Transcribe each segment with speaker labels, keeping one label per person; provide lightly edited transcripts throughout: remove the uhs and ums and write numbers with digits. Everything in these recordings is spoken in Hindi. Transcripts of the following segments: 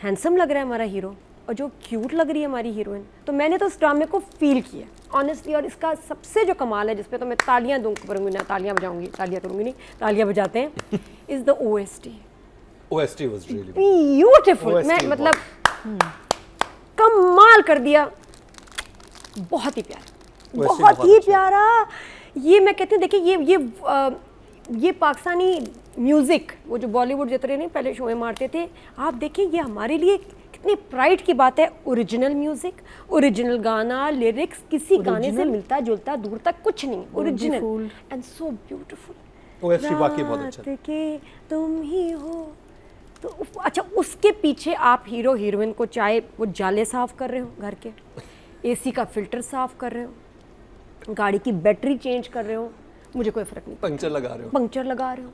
Speaker 1: हैंडसम लग रहा है हमारा हीरो और जो क्यूट लग रही है हमारी हीरोइन, तो मैंने तो इस ड्रामे को फील किया ऑनेस्टली। और इसका सबसे जो कमाल है, जिसपे तो मैं तालियां करूँगी ना, तालियां बजाऊंगी, तालियां करूँगी नहीं, तालियां बजाते हैं, is the OST।
Speaker 2: OST was really
Speaker 1: beautiful. मैं मतलब कमाल कर दिया, बहुत ही प्यारा, बहुत ही प्यारा। ये मैं कहती हूँ, देखिए ये पाकिस्तानी म्यूज़िक, वो जो बॉलीवुड जितने नहीं पहले शो में मारते थे, आप देखें ये हमारे लिए कितनी प्राइड की बात है। ओरिजिनल म्यूज़िक, ओरिजिनल गाना, लिरिक्स किसी गाने से मिलता जुलता दूर तक कुछ नहीं, original and so beautiful.
Speaker 2: OST वाकई बहुत अच्छा है।
Speaker 1: के तुम ही हो तो अच्छा, उसके पीछे आप हीरो हीरोइन को चाहे वो जाले साफ कर रहे हो घर के, AC का फिल्टर साफ कर रहे हो, गाड़ी की बैटरी चेंज कर रहे हो, मुझे कोई फर्क नहीं,
Speaker 2: पंक्चर लगा रहे हो,
Speaker 1: पंक्चर लगा रहे हो,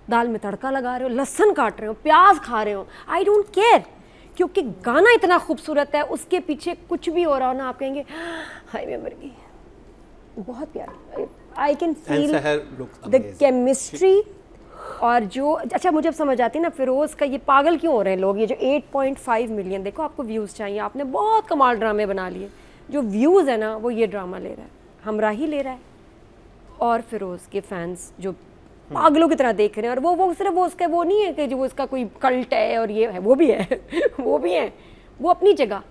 Speaker 1: दाल में तड़का लगा रहे हो, लहसुन काट रहे हो, प्याज खा रहे हो, आई डोंट केयर, क्योंकि गाना इतना खूबसूरत है। उसके पीछे कुछ भी हो रहा हो ना, आप कहेंगे हाय मैं मर गई। बहुत प्यारा, I can feel the chemistry. और जो अच्छा मुझे अब समझ आती है ना, फिरोज़ का ये पागल क्यों हो रहे हैं लोग, ये जो 8.5 मिलियन, देखो आपको व्यूज़ चाहिए, आपने बहुत कमाल ड्रामे बना लिए, जो व्यूज़ है ना वो ये ड्रामा ले रहा है, हमराही ले रहा है। और फिरोज़ के फैंस जो पागलों की तरह देख रहे हैं, और वो सिर्फ वो उसका वो नहीं है कि जो वो इसका कोई कल्ट है और ये है, वो भी है वो भी है, वो अपनी जगह।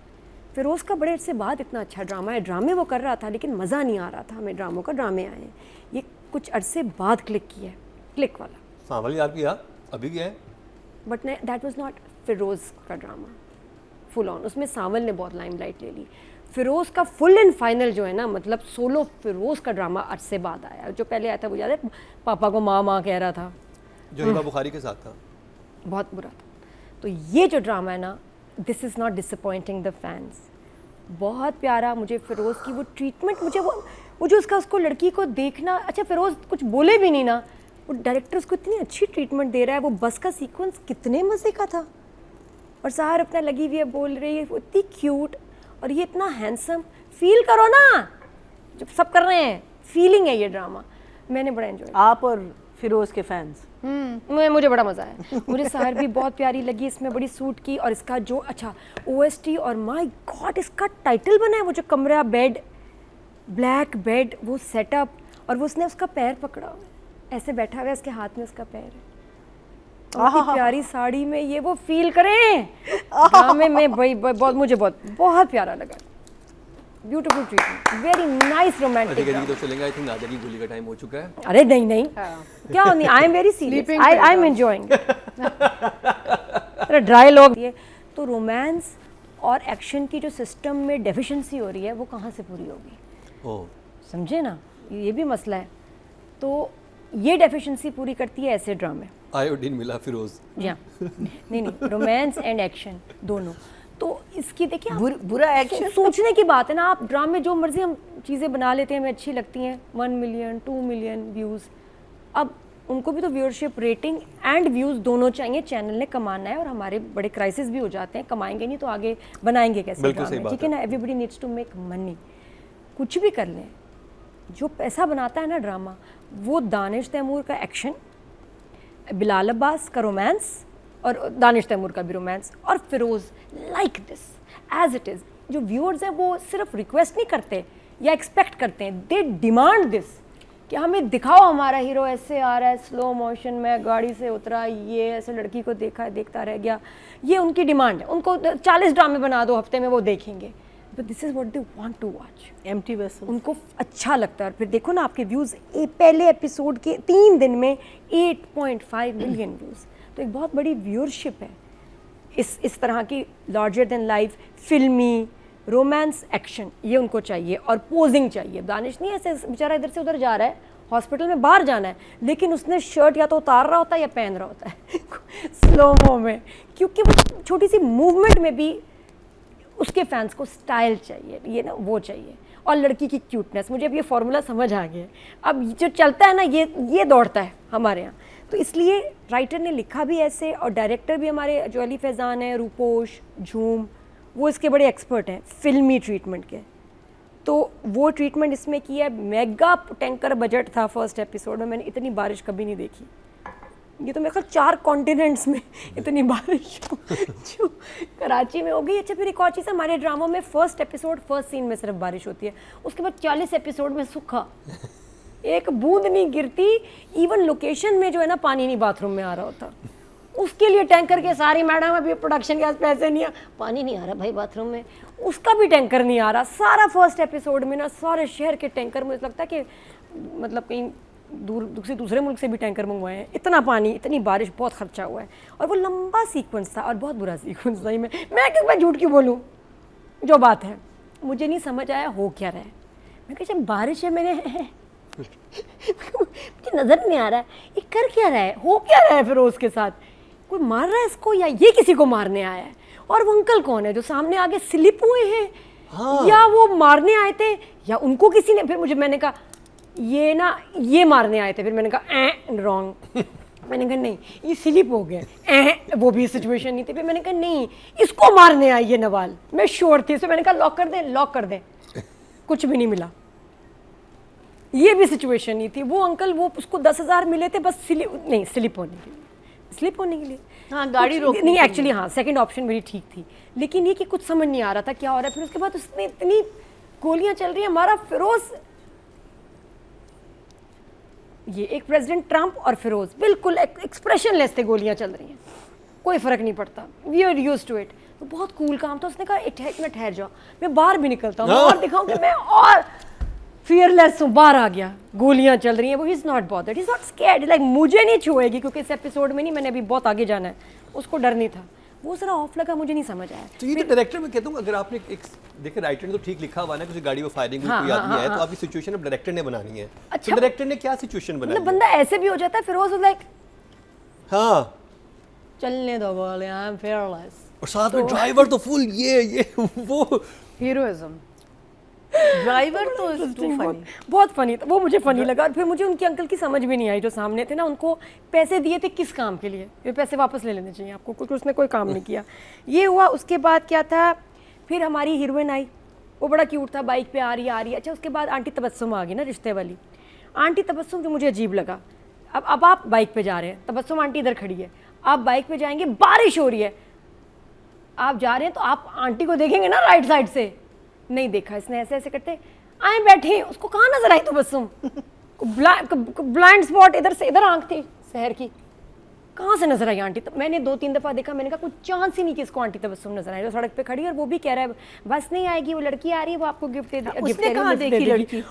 Speaker 1: फिरोज़ का बड़े अरसे बाद इतना अच्छा ड्रामा है, ड्रामे वो कर रहा था लेकिन मज़ा नहीं आ रहा था हमें, ड्रामों का ड्रामे आए हैं, ये कुछ अरसे बाद क्लिक किया है, क्लिक वाला।
Speaker 2: सांवल यार किया, अभी क्या है,
Speaker 1: but that was not Firoz का ड्रामा फुल ऑन, उसमें सांवल ने बहुत लाइमलाइट ले ली। फिरोज़ का फुल एंड फाइनल जो है ना, मतलब सोलो फिरोज़ का ड्रामा अरसे बाद आया, जो पहले आया था वो याद है, पापा को माँ माँ कह रहा था,
Speaker 2: जो हिबा बुखारी के साथ था,
Speaker 1: बहुत बुरा था। तो ये जो ड्रामा है ना, this is not disappointing the fans, बहुत प्यारा। मुझे फिरोज़ की वो ट्रीटमेंट, मुझे वो जो उसको लड़की को देखना, अच्छा फिरोज़ कुछ बोले भी नहीं ना, वो डायरेक्टर उसको इतनी अच्छी ट्रीटमेंट दे रहा है। वो बस का सीक्वेंस कितने मज़े का था, और सार अपना लगी हुई है, बोल रही है, वो इतनी क्यूट, और ये इतना हैंडसम, फील करो ना जो सब कर रहे हैं, फीलिंग है ये ड्रामा, मैंने बड़ा एंजॉय।
Speaker 3: आप और फिरोज़ के फैंस,
Speaker 1: मुझे बड़ा मज़ा आया, मुझे सहर भी बहुत प्यारी लगी, इसमें बड़ी सूट की। और इसका जो अच्छा OST, और माय गॉड इसका टाइटल बना है, वो जो कमरा, बेड, ब्लैक बेड, वो सेटअप, और वो उसने उसका पैर पकड़ा हुआ है, ऐसे बैठा हुआ है, उसके हाथ में उसका पैर है, और प्यारी साड़ी में, ये वो फील करें ड्रामे में भाई, बहुत मुझे बहुत प्यारा लगा, beautiful treatment, very nice romantic.
Speaker 2: तो चलेंगे, आई थिंक नादिया की गोली का टाइम हो चुका है।
Speaker 1: अरे नहीं क्या नहीं, I am very serious, I am enjoying. अरे ड्राई लोग ये तो, रोमांस और एक्शन की जो सिस्टम में डेफिशिएंसी हो रही है, वो कहाँ से पूरी होगी, समझे ना, ये भी मसला है। तो ये डेफिशिएंसी पूरी करती है ऐसे ड्रामे,
Speaker 2: आयोडीन मिला फिरोज़,
Speaker 1: जी हाँ, नहीं रोमांस एंड एक्शन दोनों। तो इसकी देखिए
Speaker 3: बुरा एक्शन,
Speaker 1: सोचने की बात है ना, आप ड्रामे जो मर्जी हम चीज़ें बना लेते हैं, हमें अच्छी लगती हैं, 1 मिलियन 2 मिलियन व्यूज़, अब उनको भी तो व्यूअरशिप, रेटिंग एंड व्यूज़ दोनों चाहिए, चैनल ने कमाना है, और हमारे बड़े क्राइसिस भी हो जाते हैं, कमाएंगे नहीं तो आगे बनाएंगे कैसे ड्रामे, ठीक है ना, everybody needs to make money, कुछ भी कर लें, जो पैसा बनाता है ना ड्रामा, वो दानिश तैमूर का एक्शन, बिलाल अब्बास का रोमांस, और दानिश तैमूर का भी रोमांस, और Feroz like this as it is. जो व्यूअर्स हैं वो सिर्फ रिक्वेस्ट नहीं करते या एक्सपेक्ट करते हैं, दे डिमांड दिस, कि हमें दिखाओ हमारा हीरो ऐसे आ रहा है स्लो मोशन में, गाड़ी से उतरा, ये ऐसे लड़की को देखा, देखता रह गया, ये उनकी डिमांड है। उनको 40 ड्रामे बना दो हफ्ते में, वो देखेंगे, but this is what they want to watch,
Speaker 3: empty vessel, उनको
Speaker 1: अच्छा लगता है। और फिर देखो ना आपके व्यूज़, पहले एपिसोड के 3 दिन में 8.5 मिलियन व्यूज़, तो एक बहुत बड़ी व्यूअरशिप है इस तरह की लार्जर देन लाइफ फिल्मी रोमांस एक्शन, ये उनको चाहिए, और पोजिंग चाहिए। दानिश नहीं ऐसे बेचारा इधर से उधर जा रहा है, हॉस्पिटल में बाहर जाना है, लेकिन उसने शर्ट या तो उतार रहा होता है या पहन रहा होता है स्लोमो में, क्योंकि वो छोटी सी मूवमेंट में भी उसके फैंस को स्टाइल चाहिए, ये ना वो चाहिए, और लड़की की क्यूटनेस। मुझे अब ये फॉर्मूला समझ आ गया है, अब जो चलता है ना ये दौड़ता है हमारे यहाँ, तो इसलिए राइटर ने लिखा भी ऐसे, और डायरेक्टर भी हमारे जो अली फैज़ान है, रूपोश, झूम, वो इसके बड़े एक्सपर्ट हैं फिल्मी ट्रीटमेंट के, तो वो ट्रीटमेंट इसमें किया है। मेगा टैंकर बजट था फर्स्ट एपिसोड में, मैंने इतनी बारिश कभी नहीं देखी, ये तो मेरे ख्याल 4 कॉन्टिनेंट्स में इतनी बारिश जो कराची में हो गई। अच्छा फिर एक और चीज़, हमारे ड्रामों में फर्स्ट एपिसोड फर्स्ट सीन में सिर्फ बारिश होती है, उसके बाद 40 एपिसोड में सूखा, एक बूंद नहीं गिरती। इवन लोकेशन में जो है ना पानी नहीं बाथरूम में आ रहा होता, उसके लिए टैंकर के सारी मैडम अभी प्रोडक्शन के पास पैसे नहीं है, पानी नहीं आ रहा भाई बाथरूम में, उसका भी टैंकर नहीं आ रहा। सारा फर्स्ट एपिसोड में ना सारे शहर के टैंकर, मुझे लगता है कि मतलब कहीं दूसरे मुल्क से भी टैंकर मंगवाए हैं, इतना पानी इतनी बारिश, बहुत खर्चा हुआ है। और वो लंबा सीक्वेंस था और बहुत बुरा सीक्वेंस था। मैं झूठ क्यों बोलूँ, जो बात है मुझे नहीं समझ आया हो क्या रहा है। मैं कहा जब बारिश है मुझे नज़र नहीं आ रहा है ये कर क्या रहा है, हो क्या रहा है फिरोज़ के साथ, कोई मार रहा है इसको या ये किसी को मारने आया है। और वो अंकल कौन है जो सामने आगे स्लिप हुए हैं, हाँ। या वो मारने आए थे या उनको किसी ने, फिर मैंने कहा ये मारने आए थे, फिर मैंने कहा रॉन्ग मैंने कहा नहीं ये स्लिप हो गया, वो भी सिचुएशन नहीं थी। फिर मैंने कहा नहीं इसको मारने आई है नवाल, मैं श्योर थी। तो मैंने कहा लॉक कर दें कुछ भी नहीं मिला, ये भी सिचुएशन नहीं थी। वो अंकल वो उसको 10,000 मिले थे बस स्लिप होने के लिए
Speaker 3: हाँ गाड़ी रोक
Speaker 1: नहीं। एक्चुअली हाँ सेकंड ऑप्शन मेरी ठीक थी, लेकिन ये कि कुछ समझ नहीं आ रहा था क्या हो रहा है। फिर उसके बाद उसने इतनी गोलियां चल रही हैं, हमारा फिरोज, ये एक प्रेसिडेंट ट्रंप और फिरोज बिल्कुल एक्सप्रेशनलेस थे, गोलियां चल रही हैं कोई फर्क नहीं पड़ता, we are used to it. तो बहुत कूल काम था। उसने कहा एक मिनट ठहर जाओ, मैं बाहर भी निकलता हूँ और दिखाऊं कि मैं और फियरलेस हूँ। बाहर आ गया, गोलियां चल रही हैं, वो is not bothered, is not scared, like मुझे नहीं छुएगी क्योंकि इस एपिसोड में नहीं, मैंने अभी बहुत आगे जाना है, उसको डर नहीं था। वो जरा ऑफ लगा, मुझे नहीं समझ आया।
Speaker 2: तो ये तो डायरेक्टर में कहता हूँ, अगर आपने एक देखे राइटर ने तो ठीक लिखा हुआ है ना, किसी गाड़ी को फायरिंग हुई कोई आदमी है, तो आपकी सिचुएशन अब डायरेक्टर ने बनानी है।
Speaker 1: अच्छा,
Speaker 2: तो डायरेक्टर ने क्या सिचुएशन बनाई?
Speaker 1: मतलब बंदा ऐसे भी हो जाता है, फिरोज लाइक
Speaker 2: हाँ
Speaker 1: चलने दो बोले आई एम फियरलेस,
Speaker 2: और साथ में ड्राइवर तो फुल ये वो
Speaker 3: हीरोइज्म। ड्राइवर तो फनी,
Speaker 1: बहुत फनी था वो, मुझे फनी लगा। और फिर मुझे उनके अंकल की समझ भी नहीं आई जो सामने थे ना, उनको पैसे दिए थे किस काम के लिए, ये पैसे वापस ले लेने चाहिए आपको, क्योंकि उसने कोई काम नहीं किया। ये हुआ। उसके बाद क्या था, फिर हमारी हीरोइन आई, वो बड़ा क्यूट था, बाइक पे आ रही है। अच्छा उसके बाद आंटी तबस्सुम आ गई ना, रिश्ते वाली आंटी तबस्सुम, जो मुझे अजीब लगा। अब आप बाइक पे जा रहे हैं, तबस्सुम आंटी इधर खड़ी है, आप बाइक पे जाएंगे, बारिश हो रही है, आप जा रहे हैं तो आप आंटी को देखेंगे ना राइट साइड से, नहीं देखा इसने, ऐसे ऐसे करते आए बैठे, उसको कहाँ नजर आई तबस्सुम, ब्लाइंड स्पॉट, इधर से इधर आंख थी शहर की, कहाँ से नजर आई आंटी। तो मैंने 2-3 दफा देखा, मैंने कहा कुछ चांस ही नहीं कि इसको आंटी तबस्सुम नजर आई। तो सड़क पे खड़ी है और वो भी कह रहा है बस नहीं आएगी, वो लड़की आ रही है, वो आपको गिफ्ट दे देगी।
Speaker 3: उसने कहाँ देखी लड़की,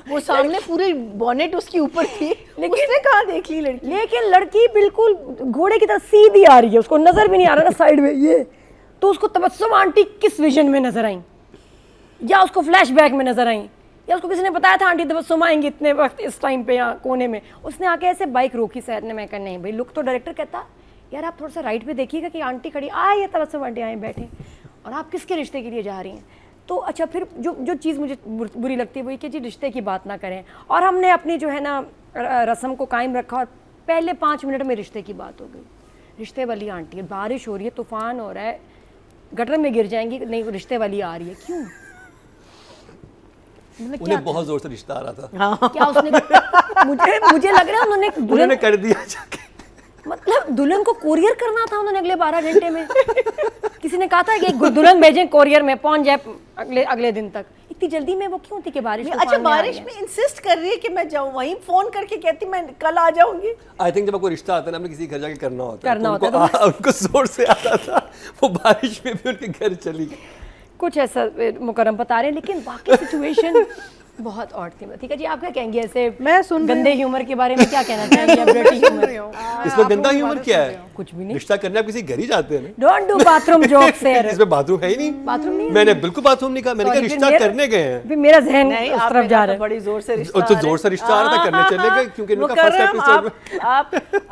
Speaker 3: वो सामने पूरे बॉनेट उसके ऊपर थी, लेकिन उसने कहाँ देख ली लड़की।
Speaker 1: लेकिन लड़की बिल्कुल घोड़े की तरह सीधी आ रही है, उसको नजर भी नहीं आ रहा ना साइड में ये। तो उसको तबस्सुम आंटी किस विजन में नजर आई, या उसको फ्लैशबैक में नजर आई, या उसको किसी ने बताया था आंटी तबस्सुम आएंगी इतने वक्त इस टाइम पे यहाँ कोने में, उसने आके ऐसे बाइक रोकी सैर ने। मैं कहा नहीं भाई, लुक तो डायरेक्टर कहता यार आप थोड़ा सा राइट पे देखिएगा कि आंटी खड़ी आए, तबस्सुम आंटी आए बैठे, और आप किसके रिश्ते के लिए जा रही हैं। तो अच्छा फिर जो चीज़ मुझे बुरी लगती है वो ये कि जी रिश्ते की बात ना करें, और हमने अपनी जो है ना रस्म को कायम रखा, और पहले 5 मिनट में रिश्ते की बात हो गई। रिश्ते वाली आंटी, बारिश हो रही है, तूफान हो रहा है, गटर में गिर जाएंगी, नहीं रिश्ते वाली आ रही है, क्यों?
Speaker 2: उन्हें बहुत जोर से रिश्ता आ रहा था।
Speaker 1: क्या उसने मुझे लग रहा है उन्होंने
Speaker 2: कर दिया जाके,
Speaker 1: मतलब दुल्हन को कोरियर करना था उन्होंने अगले 12 घंटे में। किसी ने कहा था कि एक दुल्हन भेजें कोरियर में, पहुंच जाए अगले दिन तक। इतनी जल्दी में वो क्यों थी कि बारिश
Speaker 3: अच्छा बारिश में इंसिस्ट कर रही है कि मैं जाऊं, वहीं फोन करके कहती मैं कल आ जाऊंगी।
Speaker 2: आई थिंक जब आपको रिश्ता आता है ना, आपने किसी घर जाके करना होता है,
Speaker 1: उनको
Speaker 2: जोर से आता था, वो बारिश में भी उनके घर चली गई।
Speaker 1: कुछ ऐसा मुकरम बता रहे हैं, लेकिन बाकी सिचुएशन बहुत ऑड थी। ठीक है जी, आप क्या कहेंगे ऐसे
Speaker 3: मैं सुन
Speaker 1: गंदे ह्यूमर के बारे में, क्या कहना चाहेंगे?
Speaker 2: इसमें गंदा ह्यूमर क्या है?
Speaker 1: कुछ भी नहीं,
Speaker 2: रिश्ता करने आप किसी घर ही जाते हैं ना।
Speaker 1: Don't do bathroom jokes here.
Speaker 2: इसमें बाथरूम है ही नहीं,
Speaker 1: बाथरूम नहीं,
Speaker 2: मैंने बिल्कुल बाथरूम नहीं कहा, मैंने कहा रिश्ता करने गए हैं।
Speaker 1: मेरा जहन उस तरफ जा रहा है,
Speaker 3: बड़ी जोर से रिश्ता,
Speaker 2: तो जोर से रिश्ता आ रहा था, करने चले गए, क्योंकि इनका फर्स्ट एपिसोड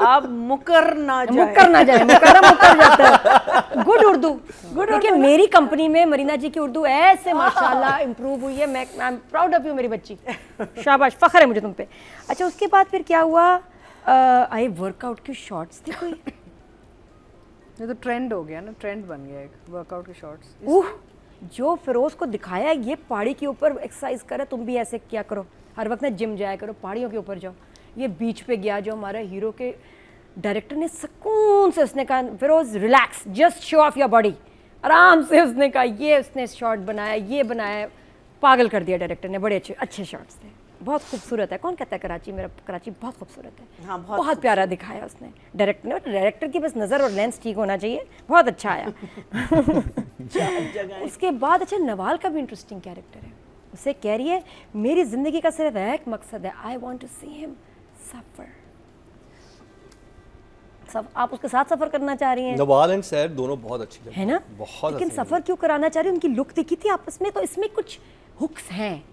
Speaker 3: आप मुकर ना
Speaker 1: जाए, मुकर जाता है। Good Urdu, good. लेकिन मेरी कंपनी में मरीना जी की उर्दू ऐसे माशाल्लाह इंप्रूव हुई है, मैं I am proud of you मेरी बच्ची, शाबाश, फख्र है मुझे तुम पे। अच्छा उसके बाद फिर क्या हुआ, आई वर्कआउट की शॉर्ट्स थी कोई,
Speaker 3: ये तो ट्रेंड हो गया ना, ट्रेंड बन गया एक वर्कआउट के शॉर्ट्स।
Speaker 1: जो फिरोज को दिखाया ये पहाड़ी के ऊपर एक्सरसाइज करे, तुम भी ऐसे क्या करो, हर वक्त ना जिम जाया करो, पहाड़ियों के ऊपर जाओ। ये बीच पे गया, जो हमारा हीरो के डायरेक्टर ने सुकून से उसने कहा Feroz relax, just show off your body, आराम से उसने कहा, ये उसने शॉट बनाया, ये बनाया, पागल कर दिया डायरेक्टर ने। बड़े अच्छे शॉट्स थे, बहुत खूबसूरत है। कौन कहता है कराची, मेरा कराची बहुत खूबसूरत है।
Speaker 3: हाँ,
Speaker 1: बहुत प्यारा दिखाया उसने डायरेक्टर ने। डायरेक्टर की बस नज़र और लेंस ठीक होना चाहिए, बहुत अच्छा आया। उसके बाद अच्छा नवाल का भी इंटरेस्टिंग कैरेक्टर है। उसे कह रही है मेरी ज़िंदगी का सिर्फ एक मकसद है, I want to see him suffer. सब आप उसके साथ सफ़र करना चाह रही हैं।
Speaker 2: नवाल एंड सैर दोनों बहुत अच्छी लगी,
Speaker 1: है ना,
Speaker 2: बहुत।
Speaker 1: लेकिन सफ़र क्यों कराना चाह रही है, उनकी लुक देखी थी आपस में, तो इसमें कुछ हुक्स हैं।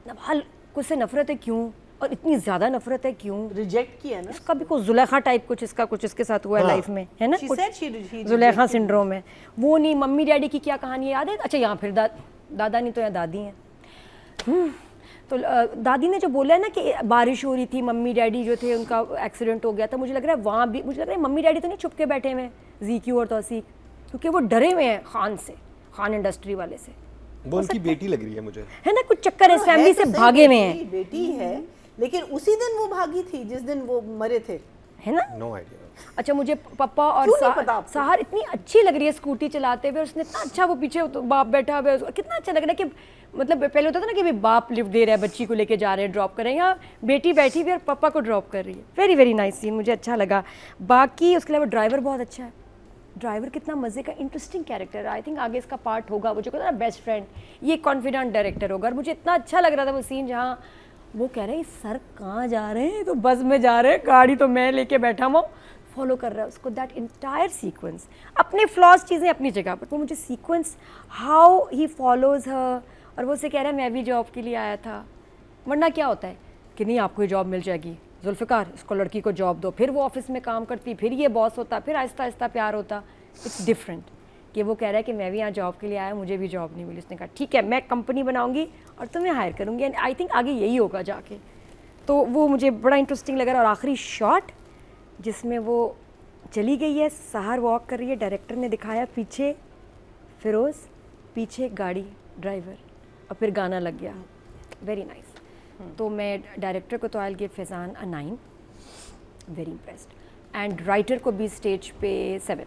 Speaker 1: नवाल को से नफरत है क्यों, और इतनी ज़्यादा नफरत है क्यों?
Speaker 3: रिजेक्ट किया ना
Speaker 1: इसका भी कुछ जुलेखा टाइप कुछ इसका कुछ इसके साथ हुआ है लाइफ में, है ना,
Speaker 3: She
Speaker 1: कुछ
Speaker 3: said she
Speaker 1: जुलेखा सिंड्रोम है। वो नहीं, मम्मी डैडी की क्या कहानी है याद है? अच्छा यहाँ फिर दादा नहीं तो यहाँ दादी हैं। तो दादी ने जो बोला है ना कि बारिश हो रही थी, मम्मी डैडी जो थे उनका एक्सीडेंट हो गया था, मुझे लग रहा है वहाँ भी, मुझे लग रहा है मम्मी डैडी तो नहीं छुप के बैठे हुए हैं ज़ीक्यू और तौसीक, क्योंकि वो डरे हुए हैं खान से, खान इंडस्ट्री वाले से।
Speaker 2: वो उनकी बेटी लग रही है मुझे,
Speaker 1: है ना, कुछ चक्कर है, इस फैमिली से
Speaker 3: तो सही
Speaker 1: भागे हुए हैं,
Speaker 3: बेटी है, लेकिन उसी दिन वो भागी थी जिस दिन वो मरे थे,
Speaker 1: है ना।
Speaker 2: No idea.
Speaker 1: अच्छा मुझे पप्पा और
Speaker 3: क्यों नहीं पता आपको?
Speaker 1: सहार इतनी अच्छी लग रही है स्कूटी चलाते हुए, उसने इतना अच्छा, वो पीछे तो बाप बैठा हुआ है, कितना अच्छा लग रहा है कि मतलब पहले होता था ना कि भाई बाप लिफ्ट दे रहा है, बच्ची को लेके जा रहे हैं, ड्रॉप कर रहे हैं, या बेटी बैठी हुई और पापा को ड्रॉप कर रही है। वेरी वेरी नाइस सीन, मुझे अच्छा लगा। बाकी उसके अलावा ड्राइवर बहुत अच्छा है, ड्राइवर कितना मज़े का इंटरेस्टिंग कैरेक्टर है। आई थिंक आगे इसका पार्ट होगा, मुझे कहता ना बेस्ट फ्रेंड, ये कॉन्फिडेंट डायरेक्टर होगा। और मुझे इतना अच्छा लग रहा था वो सीन जहाँ वो कह रहे हैं सर कहाँ जा रहे हैं, तो बस में जा रहे हैं, गाड़ी तो मैं लेके बैठा हूँ, फॉलो कर रहा है उसको। दैट इंटायर सीक्वेंस, अपने फ्लॉज चीज़ें अपनी जगह पर, वो मुझे सीक्वेंस हाउ ही फॉलोज हर, और वो उसे कह रहा है मैं भी जॉब के लिए आया था, वरना क्या होता है कि नहीं आपको ये जॉब मिल जाएगी, जुल्फ़िकार इसको लड़की को जॉब दो, फिर वो ऑफिस में काम करती, फिर ये बॉस होता, फिर आहिस्ता आहिस्ता प्यार होता। इट्स डिफरेंट कि वो कह रहा है कि मैं भी यहाँ जॉब के लिए आया, मुझे भी जॉब नहीं मिली। उसने कहा ठीक है मैं कंपनी बनाऊंगी और तुम्हें हायर करूंगी, एंड आई थिंक आगे यही होगा जाके। तो वो मुझे बड़ा इंटरेस्टिंग लगा। और आखिरी शॉट जिसमें वो चली गई है, सहार वॉक कर रही है, डायरेक्टर ने दिखाया पीछे फिरोज़, पीछे गाड़ी ड्राइवर, और फिर गाना लग गया, वेरी नाइस। तो मैं डायरेक्टर को तो I will give Faizan a 9, very impressed, and writer को भी स्टेज पे 7।